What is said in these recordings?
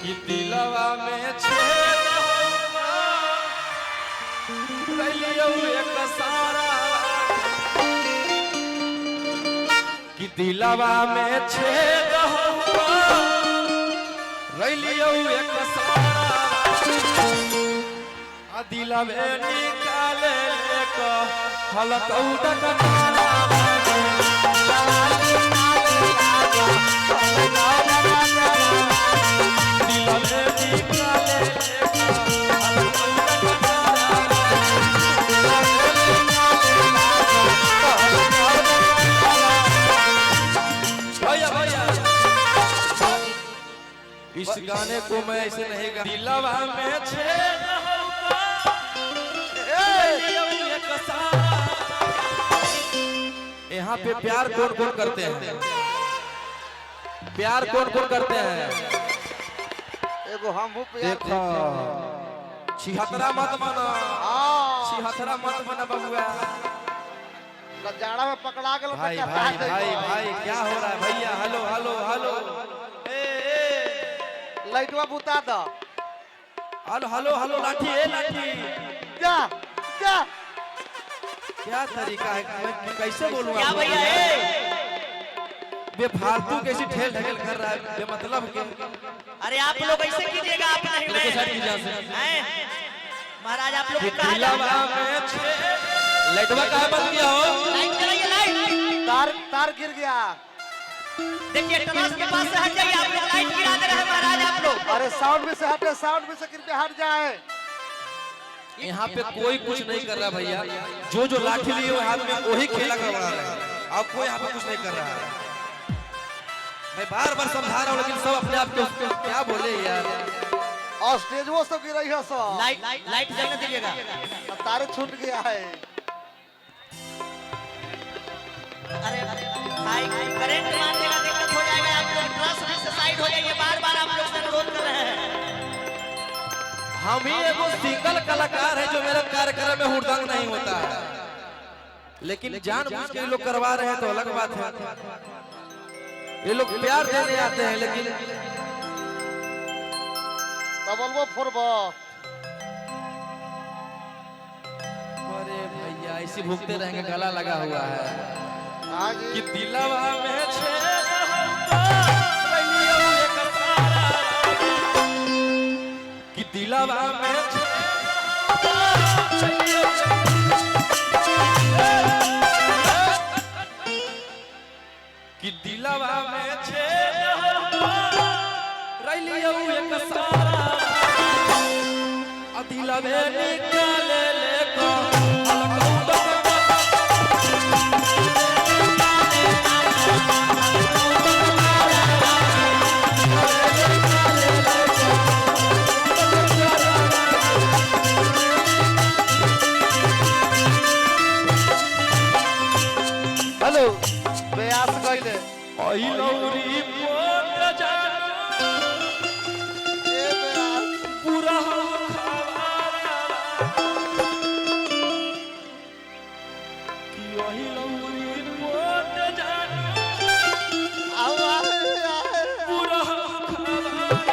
कि दिलवा में छेद होगा रलियो एक सारा कि दिलवा में छेद होगा रलियो एक सारा आ दिलवे निकाले लेको हलकौटा कनारा इस गाने को मैं ऐसे नहीं गा दिलवा में छेद होगा यहाँ पे प्यार कौन कौन करते हैं प्यार कौन कौन करते हैं एगो हम देखो छिहत्तरा मत मना छिहत्तरा मत मना बबुआ जाड़ा में पकड़ा गल भाई भाई भाई भाई क्या हो रहा है भैया हेलो हेलो हेलो लाइटवा बुता दो हेलो हेलो हेलो लाठी ए लाठी जा जा क्या तरीका है मैं कैसे बोलूंगा क्या भैया बेफालतू कैसी ठेल ढकेल कर रहा है बेमतलब के अरे आप लोग ऐसे कीजिएगा आप नहीं मैं महाराज आप लोग कहा लाइटवा कहाँ बंद किया हो लाइट चलाइए लाइट तार गिर गया देखिए टनास के पास से हट जाइए आप लोग लाइट गिरा दे रहे हैं महाराज आप लोग अरे साउंड में से हटे साउंड में से कृपया हट जाए यहाँ पे कोई कुछ नहीं कर रहा भैया जो लाठी लिए हाथ में वही खेला करवा रहा है अब कोई यहाँ पे कुछ नहीं कर रहा है मैं बार बार समझा रहा हूँ लेकिन सब अपने आप को क्या बोले यार और स्टेज वो सब गिर रही है सब लाइट लाइट जलने दीजिएगा तारे छूट गया है अरे भाई करंट मार देगा दिक्कत हो जाएगा आप लोग ट्रस्ट से साइड हो जाइए बार-बार आप लोग से अनुरोध कर रहे हैं हम ही एगो सिंगल कलाकार है जो मेरे कार्यक्रम में हुड़दंग नहीं होता है लेकिन जानबूझ के लोग करवा रहे हैं तो अलग बात है ये लोग प्यार देने आते हैं लेकिन डबल फोरबो अरे भैया ऐसे भूखते रहेंगे गला लगा हुआ है कि दिलवा में छेद होगा रलियो एक सारा कि दिलवा में कि दिलवा में छेद होगा रलियो एक सारा आ दिलवे निकाले लेको हलकौटा हेलो प्रयास कइले आई लौरी पोट जा ए प्रयास पूरा खवारा कि आई लौरी पोट जा आओ पूरा खवारा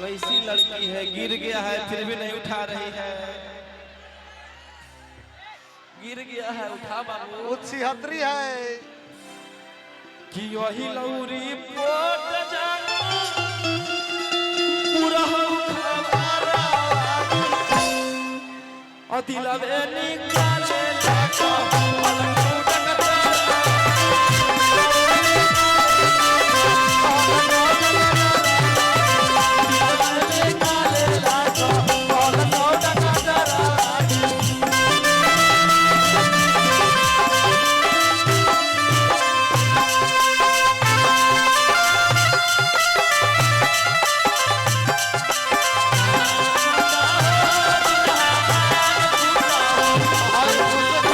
कैसी लड़की है गिर गया है फिर भी नहीं उठा रही है गिर गया है उठा बाबू वो 76 है कि यही लौरी पोट जानो पूरा खवारा और दिलवे निकाले लेको हलकौटा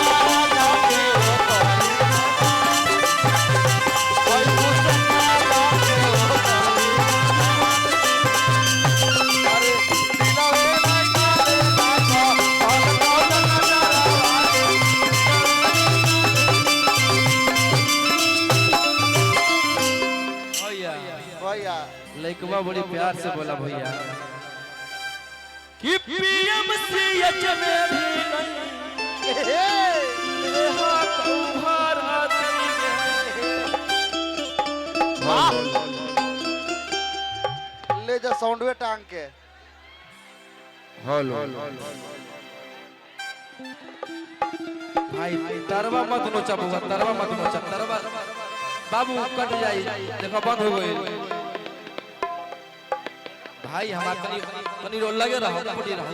लइकवा बड़ी प्यार से बोला भैया कि पीएम सीएच में भी नहीं हाथ उभार आती ले जा साउंडवे टांग के। हेलो भाई तरवा मत नोचा बुआ, तरवा मत नोचा, तरवा बाबू कट जाई, देखो बंद हो गई। भाई हमार तनी तनी रो लगे रहो, पटी रहो,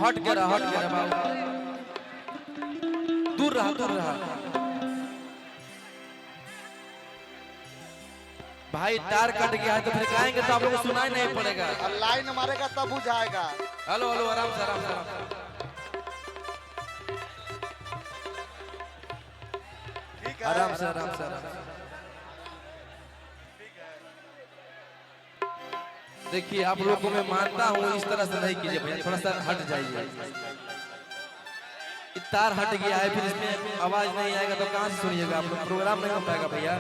हट के रहा बाबू, दूर रहा, दूर रहा। भाई तार कट गया है तो फिर गाएंगे तो आप लोगों को सुनाई नहीं पड़ेगा। और लाइन मारेगा तब बुझाएगा। हेलो हेलो, आराम से आराम से। ठीक है, आराम से आराम से। देखिए आप लोगों को मैं मानता हूँ, इस तरह से नहीं कीजिए भैया, थोड़ा सा हट जाइए। तार हट गया है, फिर इसमें आवाज नहीं आएगा तो कहाँ से सुनिएगा आप लोग, प्रोग्राम नहीं हो पाएगा भैया।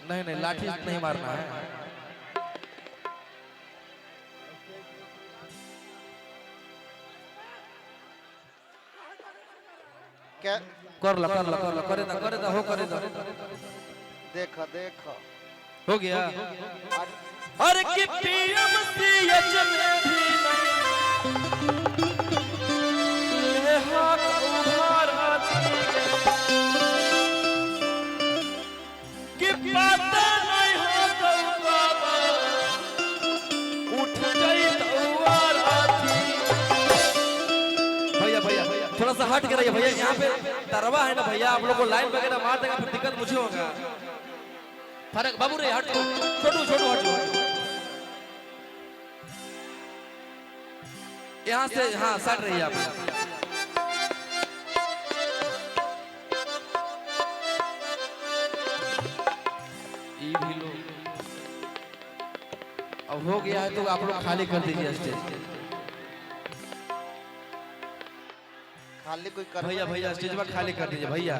नहीं नहीं, लाठी नहीं मारना है। क्या कर लो करे ना हो, करे ना। देखो देखो हो गया। अरे कि पीएम सीएच में भी नहीं हाथ उभार आती कि पता नहीं हो तो बाबा उठ गई तलवार आती। भैया थोड़ा सा हट के रहिए भैया, यहाँ पे तरवा है ना भैया, आप लोग को लाइन वगैरह मार देगा फिर दिक्कत मुझे होगा। फर्क बाबू रे, हट छोटू हट यहाँ से, हाँ सट रही है आप। ये भी लो, अब हो गया है तो आप लोग खाली कर दीजिए स्टेज। खाली कोई कर भैया स्टेज पर खाली कर दीजिए भैया।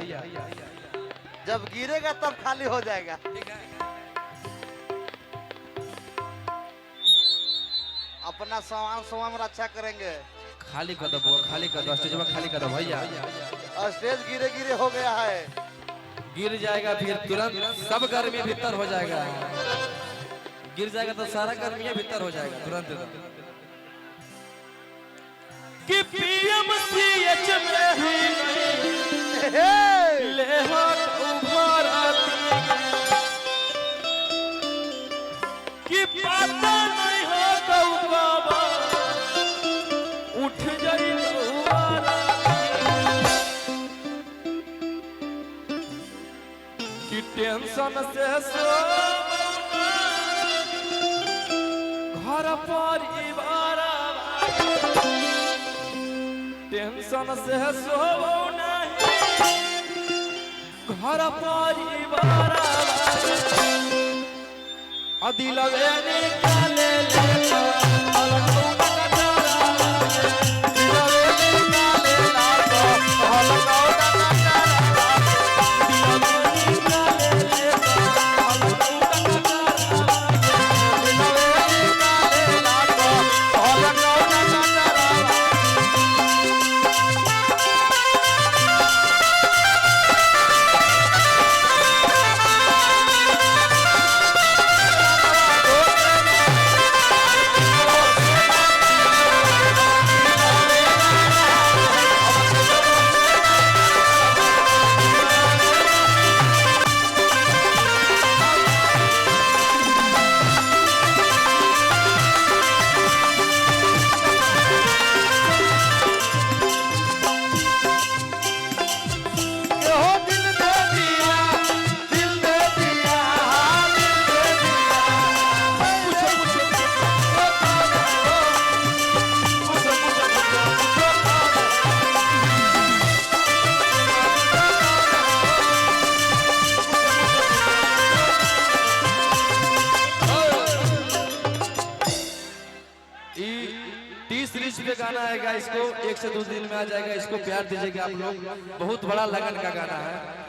जब गिरेगा तब खाली हो जाएगा। अपना सामान रक्षा करेंगे। खाली कर दो बुआ, खाली कर दो स्टेज पर, खाली कर दो भैया। और स्टेज गिरे हो गया है। गिर जाएगा फिर तुरंत सब गर्मी भीतर हो जाएगा, गिर जाएगा तो सारा गर्मी भीतर हो जाएगा तुरंत। कि पीएम सीएच में ही ले हाथ उभार आती कि पता नहीं हो तो बाबा उठ जाई तलवार कि टेंशन से सो घर परिवार, टेंशन से सो नहीं घर परिवार, दिलवे निकाले लेता अलगू नजारा, दिलवे निकाले लाता अलगू नजारा, दिलवे निकाले लेता अलगू नजारा, दिलवे निकाले लाता अलगू नजारा। पे गाना आएगा, इसको 1 से 2 दिन में आ जाएगा, इसको प्यार दीजिएगा आप लोग। बहुत बड़ा लगन का गाना है।